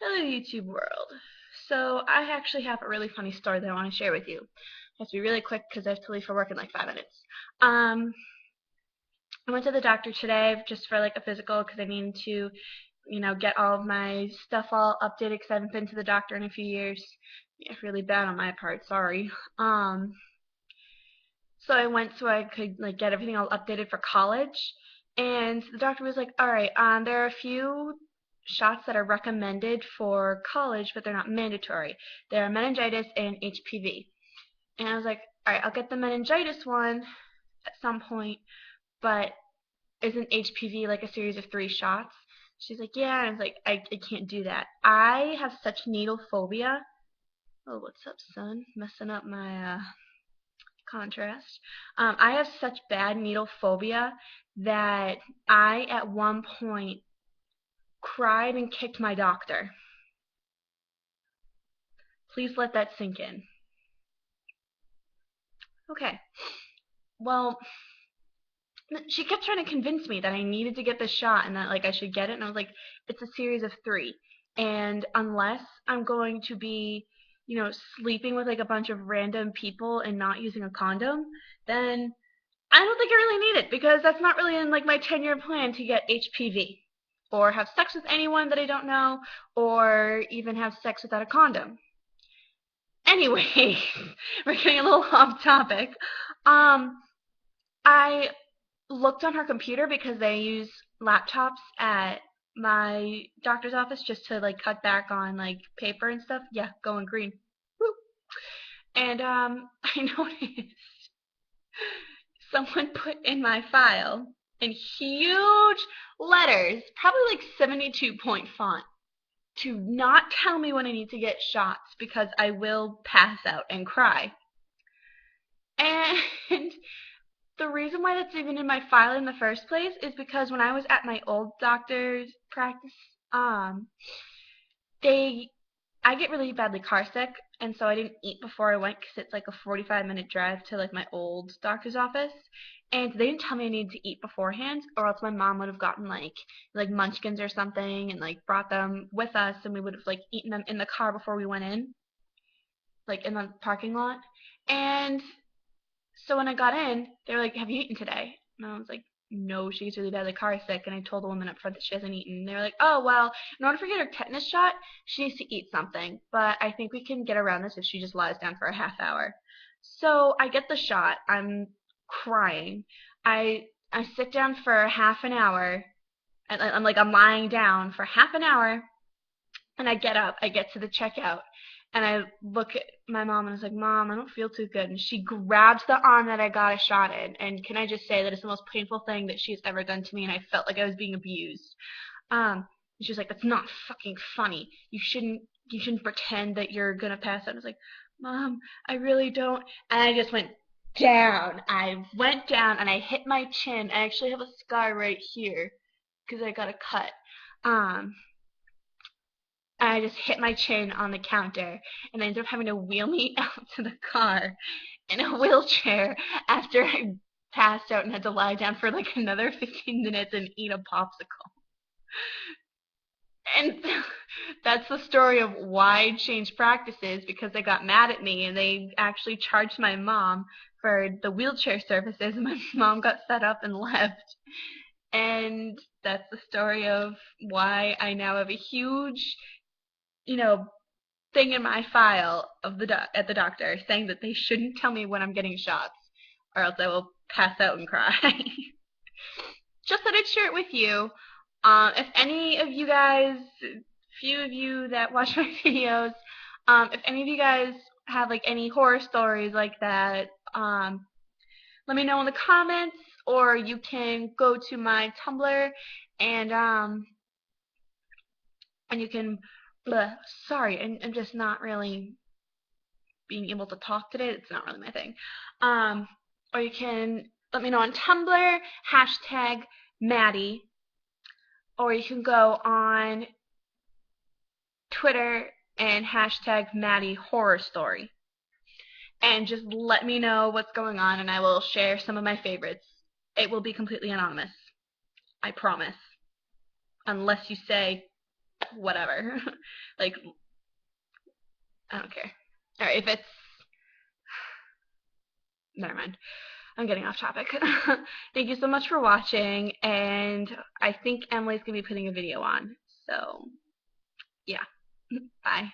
Hello YouTube world. So I actually have a really funny story that I want to share with you. It has to be really quick because I have to leave for work in like 5 minutes. I went to the doctor today just for like a physical because I need to, get all of my stuff all updated because I haven't been to the doctor in a few years. Yeah, really bad on my part, sorry. So I went so I could like get everything all updated for college, and the doctor was like, "All right, there are a few shots that are recommended for college, but they're not mandatory. They're meningitis and HPV." And I was like, "All right, I'll get the meningitis one at some point, but isn't HPV like a series of 3 shots?" She's like, "Yeah," and I was like, I can't do that. I have such needle phobia. Oh, what's up, son? Messing up my contrast. I have such bad needle phobia that I, at one point, cried and kicked my doctor. Please let that sink in. Okay. Well, she kept trying to convince me that I needed to get the shot and that like I should get it, and I was like, it's a series of 3, and unless I'm going to be, sleeping with like a bunch of random people and not using a condom, then I don't think I really need it because that's not really in like my 10-year plan to get HPV or have sex with anyone that I don't know or even have sex without a condom. Anyway, we're getting a little off topic. Um, I looked on her computer because they use laptops at my doctor's office just to like cut back on like paper and stuff. Yeah, going green. Woo. And I noticed someone put in my file in huge letters, probably like 72-point font, to not tell me when I need to get shots because I will pass out and cry. And the reason why that's even in my file in the first place is because when I was at my old doctor's practice, um, they I get really badly car sick, and so I didn't eat before I went because it's like a 45-minute drive to like my old doctor's office, and they didn't tell me I needed to eat beforehand, or else my mom would have gotten like munchkins or something and like brought them with us, and we would have like eaten them in the car before we went in, like in the parking lot. And so when I got in, they were like, "Have you eaten today?" And I was like, "No, she's really badly car sick." And I told the woman up front that she hasn't eaten. And they were like, "Oh, well, in order for her to get her tetanus shot, she needs to eat something. But I think we can get around this if she just lies down for a half hour." So I get the shot. I'm crying. I sit down for half an hour. And I'm lying down for half an hour, and I get up, I get to the checkout, and I look at my mom and I was like, "Mom, I don't feel too good." And she grabs the arm that I got a shot in. And can I just say that it's the most painful thing that she's ever done to me, and I felt like I was being abused. And she was like, "That's not fucking funny. You shouldn't pretend that you're gonna pass out." I was like, "Mom, I really don't." And I just went down. I went down and I hit my chin. I actually have a scar right here because I got a cut. Um, I just hit my chin on the counter, and I ended up having to wheel me out to the car in a wheelchair after I passed out and had to lie down for like another 15 minutes and eat a popsicle. And that's the story of why I changed practices, because they got mad at me and they actually charged my mom for the wheelchair services. My mom got set up and left. And that's the story of why I now have a huge, you know, thing in my file of at the doctor saying that they shouldn't tell me when I'm getting shots, or else I will pass out and cry. Just thought I'd share it with you. If any of you guys, few of you that watch my videos, if any of you guys have like any horror stories like that, let me know in the comments, or you can go to my Tumblr and you can. Bleh, sorry, I'm just not really being able to talk today. It's not really my thing. Um, or you can let me know on Tumblr, hashtag Maddie, or you can go on Twitter and hashtag Maddie Horror Story. And just let me know what's going on, and I will share some of my favorites. It will be completely anonymous. I promise. Unless you say whatever. Like, I don't care. Alright, if it's... Never mind. I'm getting off topic. Thank you so much for watching, and I think Emily's going to be putting a video on. So, yeah. Bye.